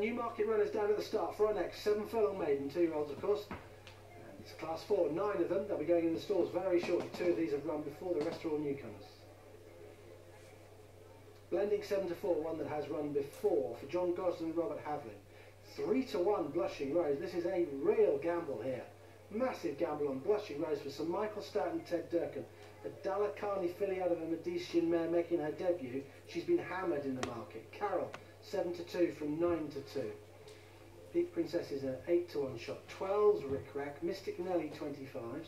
Newmarket runners down at the start. For our next 7 furlong maiden, 2-year-olds of course. And it's class 4, 9 of them. They'll be going in the stalls very shortly. 2 of these have run before, the rest are all newcomers. Blending 7 to 4, one that has run before for John Gosden and Robert Havlin. 3 to 1 Blushing Rose. This is a real gamble here. Massive gamble on Blushing Rose for Sir Michael Stout and Ted Durkin. A Dalakani filly out of a Medicean mare making her debut. She's been hammered in the market. Carol, 7 to 2 from 9 to 2. Peak Princess is an 8 to 1 shot. 12's Rick Rack. Mystic Nelly 25s.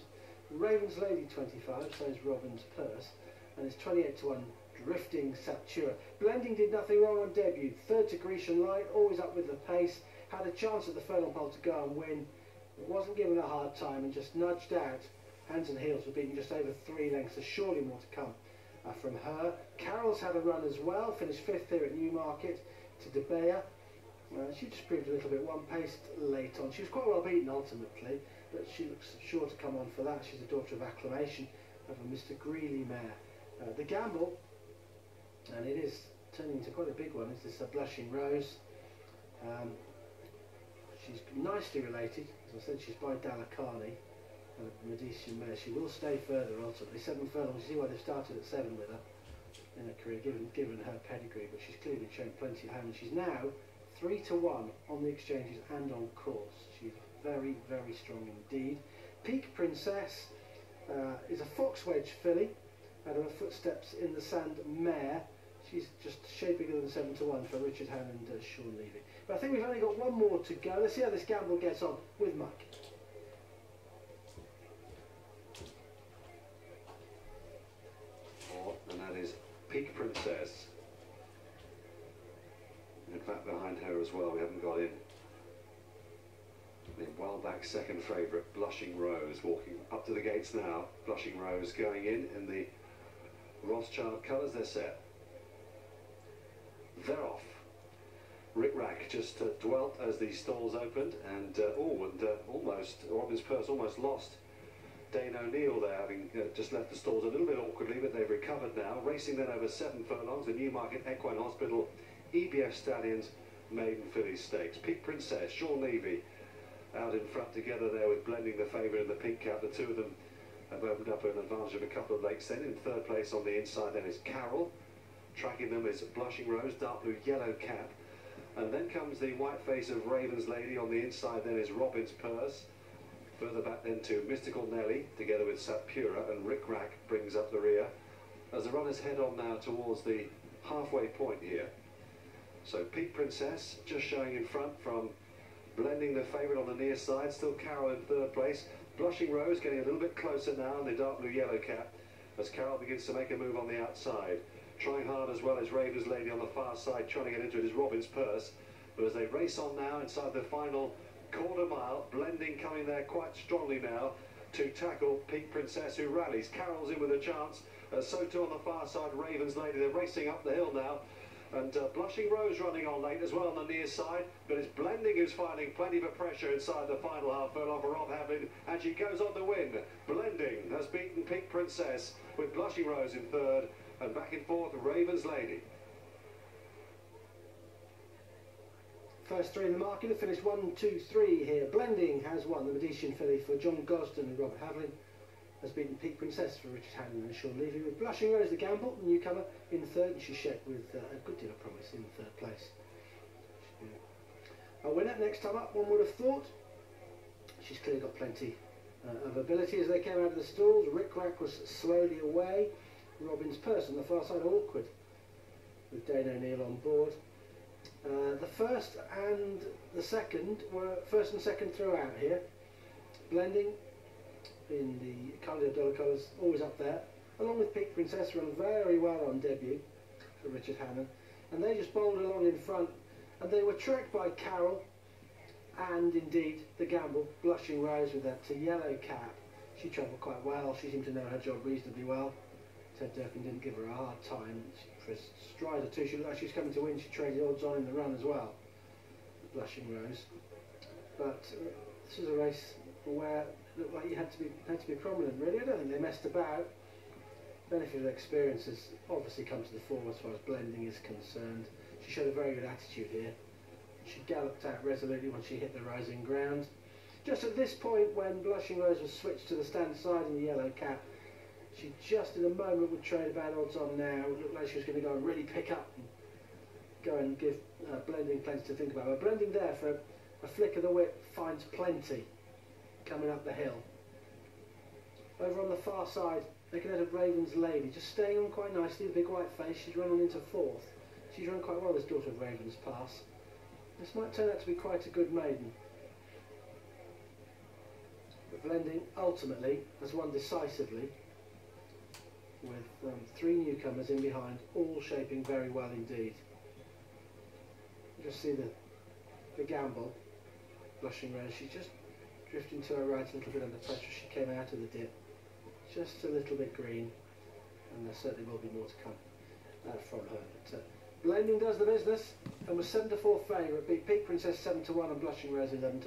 Raven's Lady 25, so is Robin's Purse. And it's 28 to 1 Drifting Saptura. Blending did nothing wrong on debut. 3rd to Grecian Light, always up with the pace. Had a chance at the furlong pole to go and win. Wasn't given a hard time and just nudged out. Hands and Heels were beaten just over 3 lengths. There's surely more to come from her. Carol's had a run as well. Finished 5th here at Newmarket to De Beer. She just proved a little bit one-paced late on. She was quite well beaten ultimately, but she looks sure to come on for that. She's a daughter of acclamation of a Mr. Greeley mare. The gamble, and it is turning into quite a big one, is this Blushing Rose. She's nicely related. As I said, she's by Dalakani, a Medicean mare. She will stay further ultimately. 7 furlongs. You see why they've started at 7 with her in her career, given her pedigree, but she's clearly shown plenty of hand. She's now 3 to 1 on the exchanges and on course. She's very, very strong indeed. Peak Princess is a fox wedge filly out of her Footsteps in the Sand mare. She's just shade bigger than 7 to 1 for Richard Hannon and Sean Levy. But I think we've only got one more to go. Let's see how this gamble gets on with Mike. And that is Peak Princess. In fact, behind her as well, we haven't got in the well back second favourite, Blushing Rose, walking up to the gates now. Blushing Rose going in the Rothschild colours. They're set. They're off. Rick Rack just dwelt as the stalls opened, and almost Robin's Purse almost lost Dane O'Neill there, having just left the stalls a little bit awkwardly, but they've recovered now. Racing then over 7 furlongs, the Newmarket Equine Hospital EBF Stallions Maiden Fillies Stakes. Peak Princess, Sean Levy out in front together there with Blending the favourite in the pink cap. The two of them have opened up an advantage of a couple of lengths. Then in 3rd place on the inside then is Carol. Tracking them is Blushing Rose, dark blue yellow cap. And then comes the white face of Raven's Lady. On the inside then is Robin's Purse. Further back then to Mystical Nelly together with Sapura, and Rick Rack brings up the rear as the runners head on now towards the halfway point here. So Peak Princess just showing in front from Blending the favourite on the near side. Still Carol in 3rd place. Blushing Rose getting a little bit closer now in the dark blue yellow cap as Carol begins to make a move on the outside. Trying hard as well as Raven's Lady on the far side, trying to get into it is Robin's Purse. But as they race on now inside the final quarter mile, Blending coming there quite strongly now to tackle Peak Princess, who rallies. Carol's in with a chance, so too on the far side Raven's Lady. They're racing up the hill now, and Blushing Rose running on late as well on the near side, but it's Blending who's finding plenty of pressure inside the final half furlong for Rob Havlin, and she goes on to win. Blending has beaten Peak Princess with Blushing Rose in 3rd, and back and forth Raven's Lady. First 3 in the market have finished 1, 2, 3 here. Blending has won the Medicean filly for John Gosden and Robert Havlin. Has beaten Peak Princess for Richard Hannon and Sean Levy. With Blushing Rose, the gamble, the newcomer, in 3rd, and she's checked with a good deal of promise in 3rd place. A winner next time up, one would have thought. She's clearly got plenty of ability as they came out of the stalls. Rick Rack was slowly away. Robin's Purse on the far side, awkward, with Dane O'Neill on board. The first and the second were first and second throughout here. Blending in the Carly Dollar colours, always up there, along with Peak Princess, run very well on debut for Richard Hannon, and they just bowled along in front, and they were tracked by Carol and indeed the gamble, Blushing Rose, with that yellow cap. She travelled quite well. She seemed to know her job reasonably well. Ted Durkin didn't give her a hard time. For a stride or two, she looked like she was coming to win. She traded odds on in the run as well, Blushing Rose. But this was a race where it looked like you had to be prominent, really. I don't think they messed about. Benefit of experience has obviously come to the fore as far as Blending is concerned. She showed a very good attitude here. She galloped out resolutely when she hit the rising ground. Just at this point, when Blushing Rose was switched to the stand side in the yellow cap, she just in a moment would trade about odds on now. It looked like she was going to go and really pick up and go and give Blending plenty to think about. But Blending there for a flick of the whip finds plenty coming up the hill. Over on the far side, looking at Raven's Lady, just staying on quite nicely, the big white face. She's running into fourth. She's run quite well, this Daughter of Raven's pass. This might turn out to be quite a good maiden. But Blending ultimately has won decisively, with three newcomers in behind, all shaping very well indeed. You just see the gamble. Blushing Rose, she's just drifting to her right a little bit under pressure. She came out of the dip just a little bit green, and there certainly will be more to come from her. But Blending does the business and was 7-4 favourite, beat Peak Princess 7-1 and Blushing Rose 11-4.